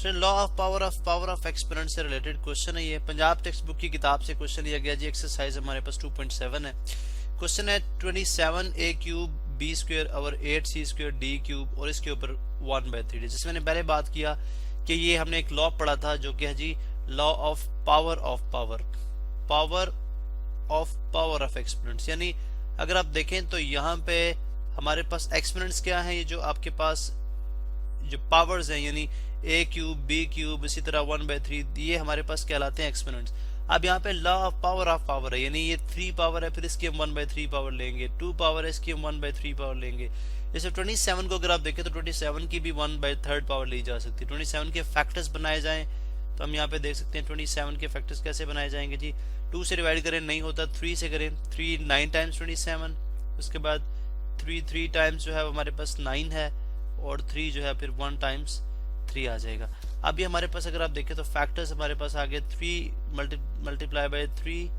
Law of power of exponent से related question है ये, पंजाब टेक्स्ट बुक की किताब से क्वेश्चन लिया गया जी। एक्सरसाइज हमारे पास 2.7 है। क्वेश्चन है 27a क्यूब बी स्क्वायर और 8c स्क्वायर डी क्यूब और इसके ऊपर 1/3। जिसमें मैंने पहले बात किया कि ये हमने एक लॉ पढ़ा था जो कि है जी law of power of exponents. यानी अगर आप देखें तो यहाँ पे हमारे पास एक्सपोनेंट्स क्या हैं, ये जो आपके पास जो पावर्स हैं यानी a क्यूब बी क्यूब इसी तरह 1/3, ये हमारे पास कहलाते हैं एक्सपोनेंट्स। अब यहाँ पे लॉ ऑफ पावर है, यानी ये 3 पावर है, फिर इसकी हम 1/3 पावर लेंगे, 2 पावर है, इसकी हम 1/3 पावर लेंगे। जैसे 27 को अगर आप देखें तो 27 की भी 1/3 पावर ली जा सकती है। 27 के फैक्टर्स बनाए जाएं तो हम यहाँ पे देख सकते हैं 27 के फैक्टर्स कैसे बनाए जाएंगे जी। 2 से डिवाइड करें नहीं होता, 3 से करें, 3 9 टाइम्स 27, उसके बाद 3 टाइम्स जो है हमारे पास 9 है और 3 जो है फिर 1 टाइम्स 3 आ जाएगा। अब ये हमारे पास अगर आप देखें तो फैक्टर्स हमारे पास आ गए 3 मल्टीप्लाई बाय 3।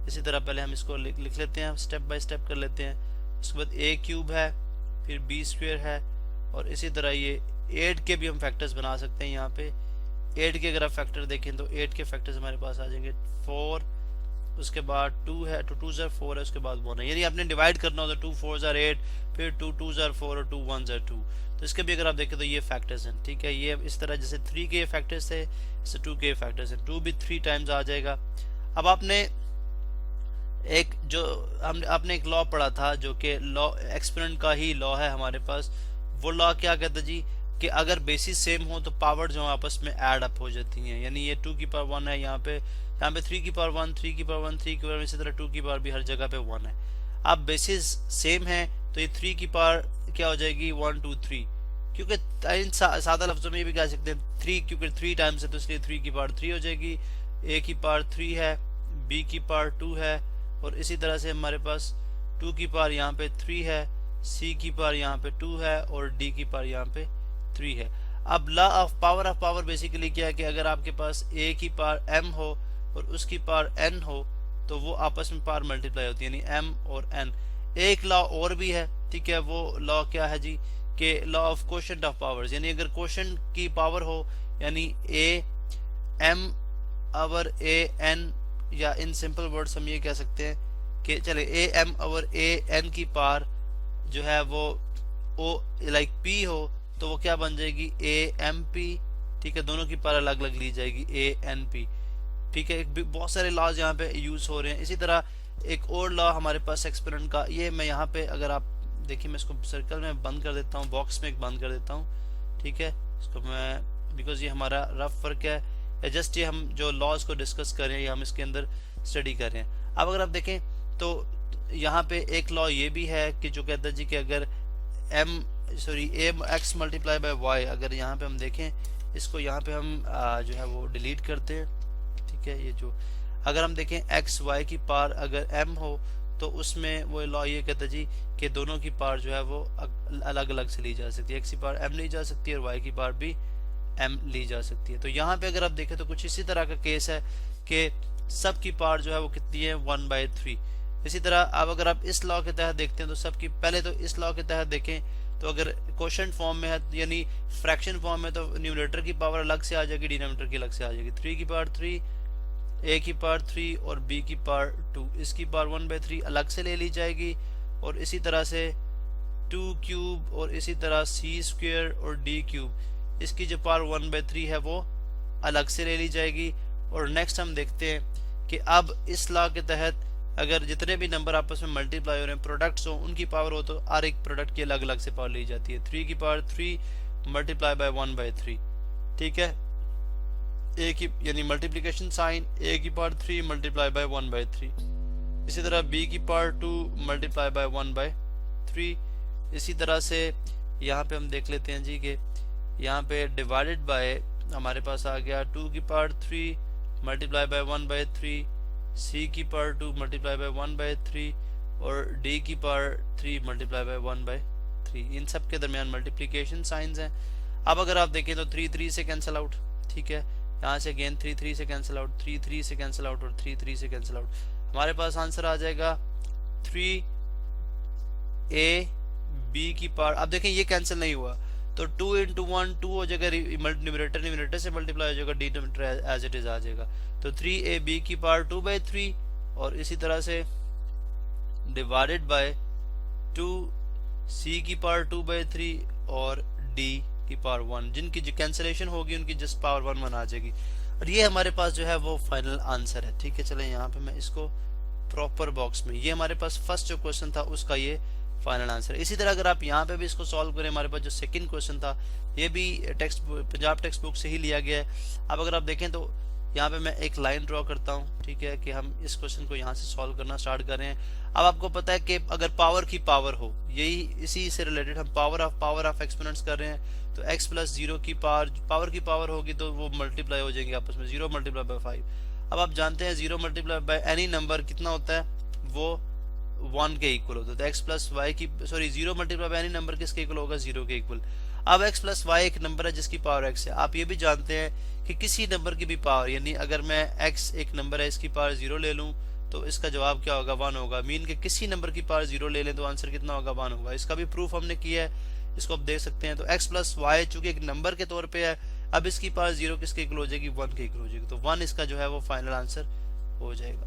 इसी तरह पहले हम इसको लिख लेते हैं, स्टेप बाय स्टेप कर लेते हैं। उसके बाद a क्यूब है, फिर b स्क्वायर है और इसी तरह ये 8 के भी हम फैक्टर्स बना सकते हैं। यहाँ पे 8 के अगर आप फैक्टर देखें तो 8 के फैक्टर्स हमारे पास आ जाएंगे 4, उसके बाद 2 है, 2 2 ज़र 4 है, उसके बाद 1 है। यानी आपने डिवाइड करना होता है 2 4 ज़र 8, फिर 2 2 ज़र 4 और 2 1 ज़र 2। तो इसके भी अगर आप देखें तो ये फैक्टर्स हैं, ठीक है। ये इस तरह जैसे 3 के फैक्टर्स थे जैसे 2 के फैक्टर्स हैं, 2 भी 3 टाइम्स आ जाएगा। अब आपने आपने एक लॉ पढ़ा था जो कि लॉ एक्सपोनेंट का ही लॉ है हमारे पास। वो लॉ क्या कहता है जी कि अगर बेसिस सेम हो तो पावर जो आपस में ऐड अप हो जाती हैं। यानी ये 2 की पावर 1 है, यहाँ पे 3 की पावर 1, 3 की पावर 1, 3 की पावर, इसी तरह 2 की पावर भी हर जगह पे 1 है। अब बेसिस सेम है तो ये 3 की पावर क्या हो जाएगी 1 2 3, क्योंकि सादा लफ्जों में ये भी कह सकते हैं 3, क्योंकि 3 टाइम्स है तो इसलिए 3 की पावर 3 हो जाएगी। a की पावर 3 है, b की पावर 2 है और इसी तरह से हमारे पास 2 की पावर यहाँ पे 3 है, c की पावर यहाँ पे 2 है और d की पावर यहाँ पे 3 है। अब लॉ ऑफ पावर बेसिकली क्या है कि अगर आपके पास a की पावर m हो और उसकी पावर n हो तो वो आपस में पावर मल्टीप्लाई होती है, यानी m और n। एक लॉ और भी है, ठीक है, वो लॉ क्या है जी कि law of quotient of powers. यानी अगर कोशेंट की पावर हो यानी a m over a n, या इन सिंपल वर्ड्स हम ये कह सकते हैं कि चले a m over a n की पावर जो है वो o लाइक p हो तो वो क्या बन जाएगी a m p, ठीक है। दोनों की पावर अलग अलग ली जाएगी a n p, ठीक है। बहुत सारे लॉज यहाँ पे यूज हो रहे हैं। इसी तरह एक और लॉ हमारे पास एक्सपोनेंट का, ये मैं यहाँ पे अगर आप देखिए मैं इसको सर्कल में बंद कर देता हूँ, बॉक्स में एक बंद कर देता हूँ, ठीक है। इसको मैं बिकॉज ये हमारा रफ वर्क है या जस्ट ये हम जो लॉज को डिस्कस कर रहे हैं या हम इसके अंदर स्टडी कर रहे हैं। अब अगर आप देखें तो यहाँ पे एक लॉ ये भी है कि जो कहता है जी कि अगर x मल्टीप्लाई बाय y, अगर यहाँ पे हम देखें इसको, यहाँ पे हम जो है वो डिलीट करते हैं, ठीक है। ये जो अगर हम देखें x y की पावर अगर m हो तो उसमें वो लॉ ये कहता है जी कि दोनों की पावर जो है वो अलग अलग से ली जा सकती है। x की पावर m ली जा सकती है और y की पावर भी m ली जा सकती है। तो यहाँ पे अगर आप देखें तो कुछ इसी तरह का केस है कि सब की पावर जो है वो कितनी है 1/3। इसी तरह अब अगर आप इस लॉ के तहत देखते हैं तो सबकी, पहले तो इस लॉ के तहत देखें तो अगर क्वोशंट फॉर्म में है यानी फ्रैक्शन फॉर्म में तो न्यूमरेटर की पावर अलग से आ जाएगी, डिनोमिनेटर की अलग से आ जाएगी। 3 की पावर 3, a की पावर 3 और b की पावर 2, इसकी पावर 1/3 अलग से ले ली जाएगी। और इसी तरह से 2 क्यूब और इसी तरह c स्क्वायर और d क्यूब, इसकी जो पावर 1/3 है वो अलग से ले ली जाएगी। और नेक्स्ट हम देखते हैं कि अब इस लॉ के तहत अगर जितने भी नंबर आपस में मल्टीप्लाई हो रहे हैं प्रोडक्ट्स हो, उनकी पावर हो तो हर एक प्रोडक्ट की अलग अलग से पावर ली जाती है। 3 की पावर 3 मल्टीप्लाई बाय 1/3, ठीक है। a की यानी मल्टीप्लिकेशन साइन a की पावर 3 मल्टीप्लाई बाय 1/3। इसी तरह b की पावर 2 मल्टीप्लाई बाय 1/3। इसी तरह से यहाँ पे हम देख लेते हैं जी कि यहाँ पे डिवाइडेड बाय हमारे पास आ गया 2 की पावर 3 मल्टीप्लाई बाय 1/3, c की पावर 2 मल्टीप्लाई बाय 1/3 और d की पावर 3 मल्टीप्लाई बाय 1/3। इन सब के दरमियान मल्टीप्लिकेशन साइंस हैं। अब अगर आप देखें तो 3 3 से कैंसिल आउट, ठीक है। यहाँ से अगेन 3 3 से कैंसिल आउट, 3 3 से कैंसिल आउट और 3 3 से कैंसिल आउट। हमारे पास आंसर आ जाएगा 3 a b की पावर। अब देखें ये कैंसिल नहीं हुआ तो 2 इंटू 1 2 हो जाएगा, न्यूमरेटर न्यूमरेटर से मल्टीप्लाई हो जाएगा, डिनोमिनेटर एज इट इज आ जाएगा। तो 3ab की पावर 2/3 और इसी तरह से डिवाइडेड बाय 2c की पावर 2/3 और d की पावर 1, जिनकी जो कैंसिलेशन होगी उनकी जस्ट पावर 1 आ जाएगी। और ये हमारे पास जो है वो फाइनल आंसर है। ठीक है, चलें यहाँ पे मैं इसको प्रॉपर बॉक्स में, ये हमारे पास फर्स्ट जो क्वेश्चन था उसका ये फाइनल आंसर है। इसी तरह अगर आप यहाँ पे भी इसको सॉल्व करें, हमारे पास जो सेकंड क्वेश्चन था ये भी पंजाब टेक्स्ट बुक से ही लिया गया है। अब अगर आप देखें तो यहाँ पे मैं एक लाइन ड्रॉ करता हूँ, ठीक है, कि हम इस क्वेश्चन को यहाँ से सॉल्व करना स्टार्ट कर रहे हैं। अब आपको पता है कि अगर पावर की पावर हो, यही इसी से रिलेटेड हम पावर ऑफ एक्सपोनेंट्स कर रहे हैं, तो x प्लस 0 की पावर की पावर होगी तो वो मल्टीप्लाई हो जाएंगे आपस में, 0 मल्टीप्लाई बाय 5। अब आप जानते हैं 0 मल्टीप्लाई बाय एनी नंबर कितना होता है, वो 1 के इक्वल होता है। तो x प्लस वाई की 0 मल्टीप्लाई बाय एनी नंबर किसके इक्वल होगा, 0 के इक्वल। अब x प्लस वाई एक नंबर है जिसकी पावर x है। आप ये भी जानते हैं कि किसी नंबर की भी पावर, यानी अगर मैं x एक नंबर है इसकी पावर 0 ले लूं तो इसका जवाब क्या होगा, 1 होगा। मीन के किसी नंबर की पावर 0 ले लें तो आंसर कितना होगा, 1 होगा। इसका भी प्रूफ हमने किया है, इसको आप देख सकते हैं। तो x प्लस वाई चूंकि एक नंबर के तौर पे है, अब इसकी पावर 0 किसके इक्वल हो जाएगी, 1 के इक्वल हो जाएगी। तो 1 इसका जो है वो फाइनल आंसर हो जाएगा।